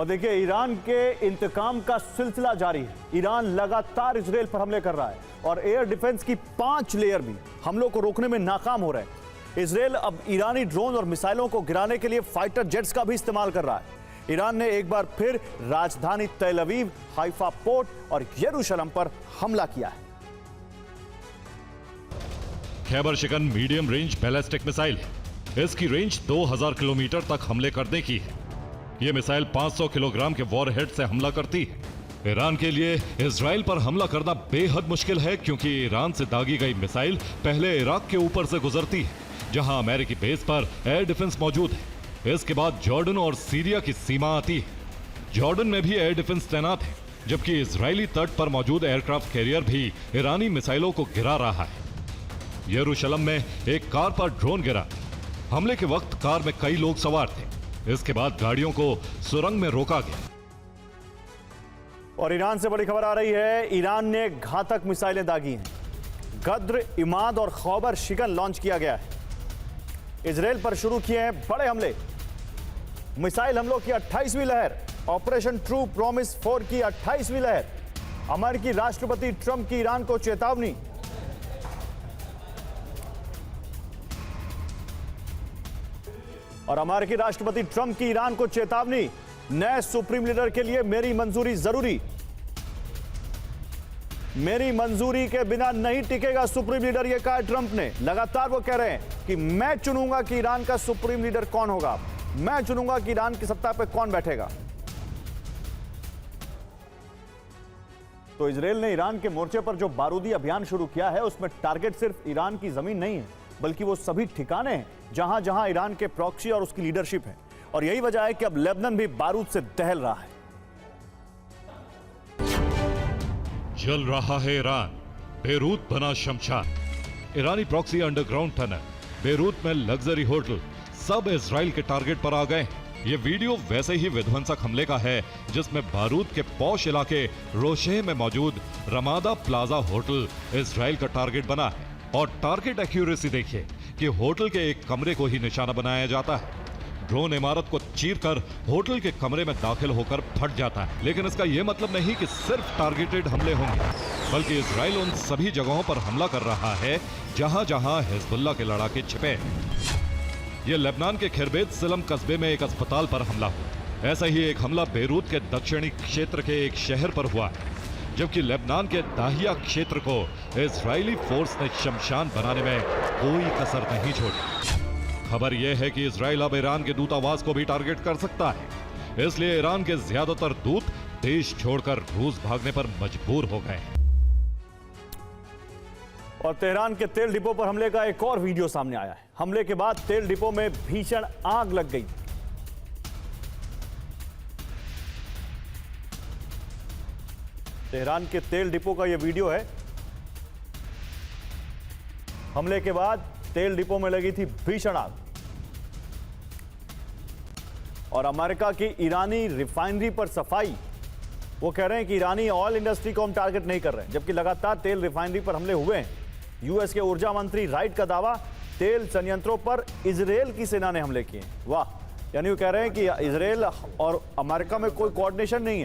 और देखिए, ईरान के इंतकाम का सिलसिला जारी है। ईरान लगातार इजराइल पर हमले कर रहा है और एयर डिफेंस की 5 लेयर भी हमलों को रोकने में नाकाम हो रहे हैं। इजराइल अब ईरानी ड्रोन और मिसाइलों को गिराने के लिए फाइटर जेट्स का भी इस्तेमाल कर रहा है। ईरान ने एक बार फिर राजधानी तेल अवीव, हाइफा पोर्ट और यरूशलेम पर हमला किया है। खैबर शिकन मीडियम रेंज बैलिस्टिक मिसाइल है। इसकी रेंज 2000 किलोमीटर तक हमले करने की है। यह मिसाइल 500 किलोग्राम के वॉरहेड से हमला करती है। ईरान के लिए इजराइल पर हमला करना बेहद मुश्किल है, क्योंकि ईरान से दागी गई मिसाइल पहले इराक के ऊपर से गुजरती है, जहां अमेरिकी बेस पर एयर डिफेंस मौजूद है। इसके बाद जॉर्डन और सीरिया की सीमा आती है। जॉर्डन में भी एयर डिफेंस तैनात है, जबकि इजरायली तट पर मौजूद एयरक्राफ्ट कैरियर भी ईरानी मिसाइलों को गिरा रहा है। यरूशलेम में एक कार पर ड्रोन गिरा। हमले के वक्त कार में कई लोग सवार थे। इसके बाद गाड़ियों को सुरंग में रोका गया। और ईरान से बड़ी खबर आ रही है। ईरान ने घातक मिसाइलें दागी हैं। गद्र, इमाद और खैबर शिकन लॉन्च किया गया है। इजराइल पर शुरू किए हैं बड़े हमले। मिसाइल हमलों की 28वीं लहर, ऑपरेशन ट्रू प्रॉमिस 4 की 28वीं लहर। अमेरिकी राष्ट्रपति ट्रंप की ईरान को चेतावनी। और अमेरिकी राष्ट्रपति ट्रंप की ईरान को चेतावनी, नए सुप्रीम लीडर के लिए मेरी मंजूरी जरूरी। मेरी मंजूरी के बिना नहीं टिकेगा सुप्रीम लीडर, यह कहा ट्रंप ने। लगातार वो कह रहे हैं कि मैं चुनूंगा कि ईरान का सुप्रीम लीडर कौन होगा, मैं चुनूंगा कि ईरान की सत्ता पर कौन बैठेगा। तो इजराइल ने ईरान के मोर्चे पर जो बारूदी अभियान शुरू किया है, उसमें टारगेट सिर्फ ईरान की जमीन नहीं है, बल्कि वो सभी ठिकाने हैं जहां जहां ईरान के प्रॉक्सी और उसकी लीडरशिप है। और यही वजह है कि अब लेबनान भी बारूद से दहल रहा है। जल रहा है ईरान, बेरूत बना शमशान। ईरानी प्रॉक्सी अंडरग्राउंड टनल, बेरूत में लग्जरी होटल, सब इजराइल के टारगेट पर आ गए। ये वीडियो वैसे ही विध्वंसक हमले का है, जिसमें बारूद के पौश इलाके रोशेह में मौजूद रमादा प्लाजा होटल इजराइल का टारगेट बना है। और टारगेट एक्यूरेसी देखिए कि होटल के एक कमरे को ही निशाना बनाया जाता है। ड्रोन इमारत को चीरकर होटल के कमरे में दाखिल होकर फट जाता है। लेकिन इसका यह मतलब नहीं कि सिर्फ टारगेटेड हमले होंगे, बल्कि इजराइल उन सभी जगहों पर हमला कर रहा है जहां जहां हिजबुल्लाह के लड़ाके छिपे हैं। यह लेबनान के खिरबेत सिलम कस्बे में एक अस्पताल पर हमला हुआ। ऐसा ही एक हमला बेरूत के दक्षिणी क्षेत्र के एक शहर पर हुआ है, जबकि लेबनान के दाहिया क्षेत्र को इजरायली फोर्स ने शमशान बनाने में कोई कसर नहीं छोड़ी। खबर यह है कि इजराइल अब ईरान के दूतावास को भी टारगेट कर सकता है। इसलिए ईरान के ज्यादातर दूत देश छोड़कर रूस भागने पर मजबूर हो गए। और तेहरान के तेल डिपो पर हमले का एक और वीडियो सामने आया है। हमले के बाद तेल डिपो में भीषण आग लग गई। तेहरान के तेल डिपो का यह वीडियो है। हमले के बाद तेल डिपो में लगी थी भीषण आग। और अमेरिका की ईरानी रिफाइनरी पर सफाई। वो कह रहे हैं कि ईरानी ऑयल इंडस्ट्री को हम टारगेट नहीं कर रहे हैं, जबकि लगातार तेल रिफाइनरी पर हमले हुए हैं। यूएस के ऊर्जा मंत्री राइट का दावा, तेल संयंत्रों पर इजराइल की सेना ने हमले किए। वाह, यानी वो कह रहे हैं कि इजराइल और अमेरिका में कोई कोऑर्डिनेशन नहीं है।